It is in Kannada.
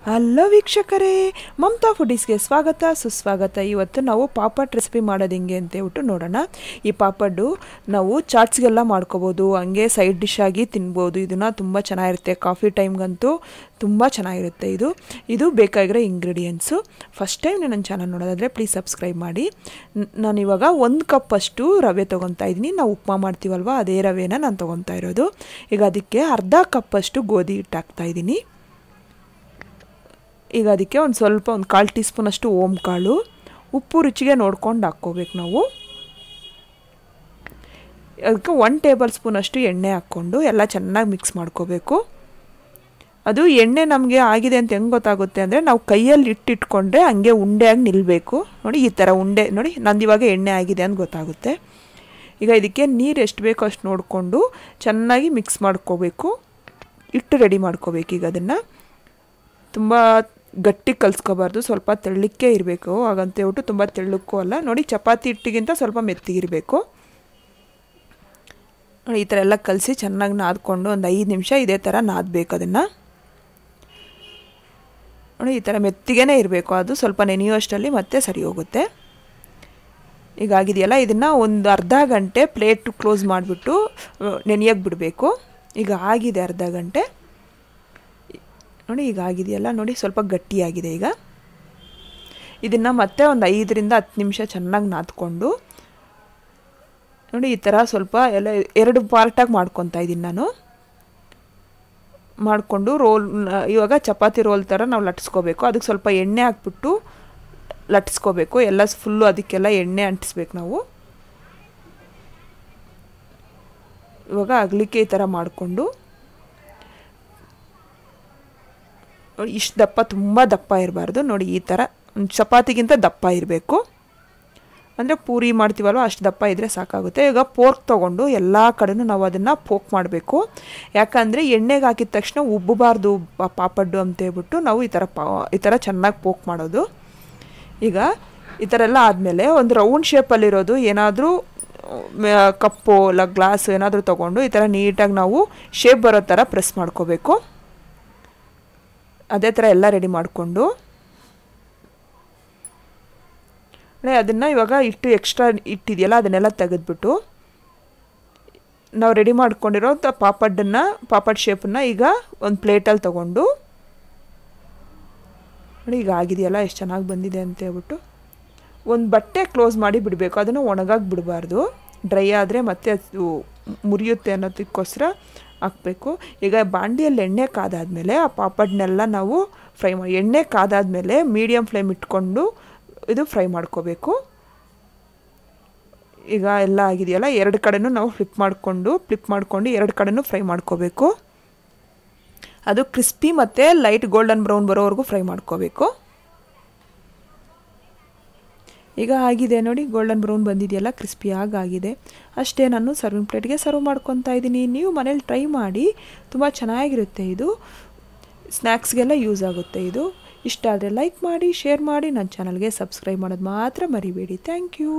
ಹಲೋ ವೀಕ್ಷಕರೇ, ಮಮತಾ ಫುಡೀಸ್ಗೆ ಸ್ವಾಗತ ಸುಸ್ವಾಗತ. ಇವತ್ತು ನಾವು ಪಾಪಡ್ ರೆಸಿಪಿ ಮಾಡೋದು ಹೆಂಗೆ ಅಂತ ಹೇಳ್ಬಿಟ್ಟು ನೋಡೋಣ. ಈ ಪಾಪಡ್ಡು ನಾವು ಚಾಟ್ಸ್ಗೆಲ್ಲ ಮಾಡ್ಕೋಬೋದು, ಹಂಗೆ ಸೈಡ್ ಡಿಶ್ ಆಗಿ ತಿನ್ಬೋದು. ಇದನ್ನು ತುಂಬ ಚೆನ್ನಾಗಿರುತ್ತೆ, ಕಾಫಿ ಟೈಮ್ಗಂತೂ ತುಂಬ ಚೆನ್ನಾಗಿರುತ್ತೆ. ಇದು ಬೇಕಾಗಿರೋ ಇಂಗ್ರೀಡಿಯೆಂಟ್ಸು. ಫಸ್ಟ್ ಟೈಮ್ ನನ್ನ ಚಾನಲ್ ನೋಡೋದಾದರೆ ಪ್ಲೀಸ್ ಸಬ್ಸ್ಕ್ರೈಬ್ ಮಾಡಿ. ನಾನಿವಾಗ 1 ಕಪ್ ಅಷ್ಟು ರವೆ ತೊಗೊತಾ ಇದ್ದೀನಿ. ನಾವು ಉಪ್ಮಾ ಮಾಡ್ತೀವಲ್ವ, ಅದೇ ರವೆನ ನಾನು ತೊಗೊತಾ ಇರೋದು. ಈಗ ಅದಕ್ಕೆ ಅರ್ಧ ಕಪ್ ಅಷ್ಟು ಗೋಧಿ ಹಿಟ್ಟು ಹಾಕ್ತಾಯಿದ್ದೀನಿ. ಈಗ ಅದಕ್ಕೆ ಒಂದು 1/4 ಟೀ ಸ್ಪೂನ್ ಅಷ್ಟು ಓಮ್ ಕಾಳು, ಉಪ್ಪು ರುಚಿಗೆ ನೋಡ್ಕೊಂಡು ಹಾಕ್ಕೋಬೇಕು ನಾವು. ಅದಕ್ಕೆ 1 ಟೇಬಲ್ ಸ್ಪೂನ್ ಅಷ್ಟು ಎಣ್ಣೆ ಹಾಕ್ಕೊಂಡು ಎಲ್ಲ ಚೆನ್ನಾಗಿ ಮಿಕ್ಸ್ ಮಾಡ್ಕೋಬೇಕು. ಅದು ಎಣ್ಣೆ ನಮಗೆ ಆಗಿದೆ ಅಂತ ಹೆಂಗೆ ಗೊತ್ತಾಗುತ್ತೆ ಅಂದರೆ, ನಾವು ಕೈಯಲ್ಲಿ ಇಟ್ಕೊಂಡ್ರೆ ಹಂಗೆ ಉಂಡೆಯಾಗಿ ನಿಲ್ಲಬೇಕು. ನೋಡಿ, ಈ ಥರ ಉಂಡೆ ನೋಡಿ, ನಂದು ಇವಾಗ ಎಣ್ಣೆ ಆಗಿದೆ ಅಂತ ಗೊತ್ತಾಗುತ್ತೆ. ಈಗ ಇದಕ್ಕೆ ನೀರು ಎಷ್ಟು ಬೇಕೋ ಅಷ್ಟು ನೋಡಿಕೊಂಡು ಚೆನ್ನಾಗಿ ಮಿಕ್ಸ್ ಮಾಡ್ಕೋಬೇಕು. ಹಿಟ್ಟು ರೆಡಿ ಮಾಡ್ಕೋಬೇಕು. ಈಗ ಅದನ್ನು ತುಂಬ ಗಟ್ಟಿ ಕಲಿಸ್ಕೋಬಾರ್ದು, ಸ್ವಲ್ಪ ತೆಳ್ಳಕ್ಕೆ ಇರಬೇಕು. ಹಾಗಂತ ಹೇಳ್ಬಿಟ್ಟು ತುಂಬ ತೆಳ್ಳಕ್ಕೂ ಅಲ್ಲ. ನೋಡಿ, ಚಪಾತಿ ಹಿಟ್ಟಿಗಿಂತ ಸ್ವಲ್ಪ ಮೆತ್ತಿಗಿರಬೇಕು. ನೋಡಿ, ಈ ಥರ ಎಲ್ಲ ಕಲಸಿ ಚೆನ್ನಾಗಿ ನಾದ್ಕೊಂಡು ಒಂದು 5 ನಿಮಿಷ ಇದೇ ಥರ ನಾದಬೇಕು. ಅದನ್ನು ನೋಡಿ, ಈ ಥರ ಮೆತ್ತಿಗೇ ಇರಬೇಕು. ಅದು ಸ್ವಲ್ಪ ನೆನೆಯುವಷ್ಟರಲ್ಲಿ ಮತ್ತೆ ಸರಿ ಹೋಗುತ್ತೆ. ಈಗ ಆಗಿದೆಯಲ್ಲ, ಇದನ್ನು ಒಂದು ಅರ್ಧ ಗಂಟೆ ಪ್ಲೇಟ್ ಕ್ಲೋಸ್ ಮಾಡಿಬಿಟ್ಟು ನೆನೆಯೋಕ್ಕೆ ಬಿಡಬೇಕು. ಈಗ ಆಗಿದೆ ಅರ್ಧ ಗಂಟೆ. ನೋಡಿ, ಈಗ ಆಗಿದೆಯಲ್ಲ, ನೋಡಿ ಸ್ವಲ್ಪ ಗಟ್ಟಿಯಾಗಿದೆ. ಈಗ ಇದನ್ನು ಮತ್ತೆ ಒಂದು 5 ರಿಂದ 10 ನಿಮಿಷ ಚೆನ್ನಾಗಿ ನಾದ್ಕೊಂಡು, ನೋಡಿ ಈ ಥರ ಸ್ವಲ್ಪ ಎಲ್ಲ 2 ಪಾರ್ಟಾಗಿ ಮಾಡ್ಕೊತಾ ಇದ್ದೀನಿ ನಾನು. ಮಾಡಿಕೊಂಡು ಇವಾಗ ಚಪಾತಿ ರೋಲ್ ಥರ ನಾವು ಲಟ್ಸ್ಕೋಬೇಕು. ಅದಕ್ಕೆ ಸ್ವಲ್ಪ ಎಣ್ಣೆ ಹಾಕ್ಬಿಟ್ಟು ಲಟ್ಸ್ಕೋಬೇಕು. ಎಲ್ಲ ಫುಲ್ಲು ಅದಕ್ಕೆಲ್ಲ ಎಣ್ಣೆ ಅಂಟಿಸ್ಬೇಕು ನಾವು. ಇವಾಗ ಅಗಲಿಕೆ ಈ ಥರ ಮಾಡಿಕೊಂಡು, ಇಷ್ಟು ದಪ್ಪ, ತುಂಬ ದಪ್ಪ ಇರಬಾರ್ದು. ನೋಡಿ, ಈ ಥರ ಚಪಾತಿಗಿಂತ ದಪ್ಪ ಇರಬೇಕು. ಅಂದರೆ ಪೂರಿ ಮಾಡ್ತೀವಲ್ವ, ಅಷ್ಟು ದಪ್ಪ ಇದ್ದರೆ ಸಾಕಾಗುತ್ತೆ. ಈಗ ಪೋರ್ಕ್ ತೊಗೊಂಡು ಎಲ್ಲ ಕಡೆನೂ ನಾವು ಅದನ್ನು ಪೋಕ್ ಮಾಡಬೇಕು. ಯಾಕಂದರೆ ಎಣ್ಣೆಗೆ ಹಾಕಿದ ತಕ್ಷಣ ಉಬ್ಬಬಾರ್ದು ಪಾಪಡ್ಡು ಅಂತೇಳ್ಬಿಟ್ಟು ನಾವು ಈ ಥರ ಚೆನ್ನಾಗಿ ಪೋಕ್ ಮಾಡೋದು. ಈಗ ಈ ಥರ ಎಲ್ಲ ಆದಮೇಲೆ ಒಂದು ರೌಂಡ್ ಶೇಪಲ್ಲಿರೋದು ಏನಾದರೂ ಕಪ್ಪು ಇಲ್ಲ ಗ್ಲಾಸು ಏನಾದರೂ ತೊಗೊಂಡು ಈ ಥರ ನೀಟಾಗಿ ನಾವು ಶೇಪ್ ಬರೋ ಥರ ಪ್ರೆಸ್ ಮಾಡ್ಕೋಬೇಕು. ಅದೇ ಥರ ಎಲ್ಲ ರೆಡಿ ಮಾಡಿಕೊಂಡು, ಅದನ್ನು ಇವಾಗ ಎಕ್ಸ್ಟ್ರಾ ಇಟ್ಟಿದೆಯಲ್ಲ ಅದನ್ನೆಲ್ಲ ತೆಗೆದ್ಬಿಟ್ಟು ನಾವು ರೆಡಿ ಮಾಡ್ಕೊಂಡಿರೋ ಪಾಪಡ್ ಶೇಪನ್ನು ಈಗ ಒಂದು ಪ್ಲೇಟಲ್ಲಿ ತೊಗೊಂಡು, ನೋಡಿ ಈಗ ಆಗಿದೆಯಲ್ಲ ಎಷ್ಟು ಚೆನ್ನಾಗಿ ಬಂದಿದೆ ಅಂತ ಹೇಳ್ಬಿಟ್ಟು ಒಂದು ಬಟ್ಟೆ ಕ್ಲೋಸ್ ಮಾಡಿ ಬಿಡಬೇಕು. ಅದನ್ನು ಒಣಗಾಗಿ ಬಿಡಬಾರ್ದು. ಡ್ರೈ ಆದರೆ ಮತ್ತೆ ಅದು ಮುರಿಯುತ್ತೆ ಅನ್ನೋದಕ್ಕೋಸ್ಕರ ಹಾಕಬೇಕು. ಈಗ ಬಾಂಡಿಯಲ್ಲಿ ಎಣ್ಣೆ ಕಾದಾದಮೇಲೆ ಆ ಪಾಪಡ್ನೆಲ್ಲ ನಾವು ಎಣ್ಣೆ ಕಾದಾದಮೇಲೆ ಮೀಡಿಯಮ್ ಫ್ಲೇಮ್ ಇಟ್ಕೊಂಡು ಇದು ಫ್ರೈ ಮಾಡ್ಕೋಬೇಕು. ಈಗ ಎಲ್ಲ ಆಗಿದೆಯಲ್ಲ, 2 ಕಡೆನೂ ನಾವು ಫ್ಲಿಪ್ ಮಾಡಿಕೊಂಡು 2 ಕಡೆನೂ ಫ್ರೈ ಮಾಡ್ಕೋಬೇಕು. ಅದು ಕ್ರಿಸ್ಪಿ ಮತ್ತು ಲೈಟ್ ಗೋಲ್ಡನ್ ಬ್ರೌನ್ ಬರೋವರೆಗೂ ಫ್ರೈ ಮಾಡ್ಕೋಬೇಕು. ಈಗ ಆಗಿದೆ ನೋಡಿ, ಗೋಲ್ಡನ್ ಬ್ರೌನ್ ಬಂದಿದೆಯಲ್ಲ, ಕ್ರಿಸ್ಪಿಯಾಗಿ ಆಗಿದೆ. ಅಷ್ಟೇ, ನಾನು ಸರ್ವಿಂಗ್ ಪ್ಲೇಟ್ಗೆ ಸರ್ವ್ ಮಾಡ್ಕೊತಾ ಇದ್ದೀನಿ. ನೀವು ಮನೇಲಿ ಟ್ರೈ ಮಾಡಿ, ತುಂಬ ಚೆನ್ನಾಗಿರುತ್ತೆ. ಇದು ಸ್ನ್ಯಾಕ್ಸ್ಗೆಲ್ಲ ಯೂಸ್ ಆಗುತ್ತೆ. ಇದು ಇಷ್ಟ ಆದರೆ ಲೈಕ್ ಮಾಡಿ, ಶೇರ್ ಮಾಡಿ, ನನ್ನ ಚಾನಲ್ಗೆ ಸಬ್ಸ್ಕ್ರೈಬ್ ಮಾಡೋದು ಮಾತ್ರ ಮರಿಬೇಡಿ. Thank you.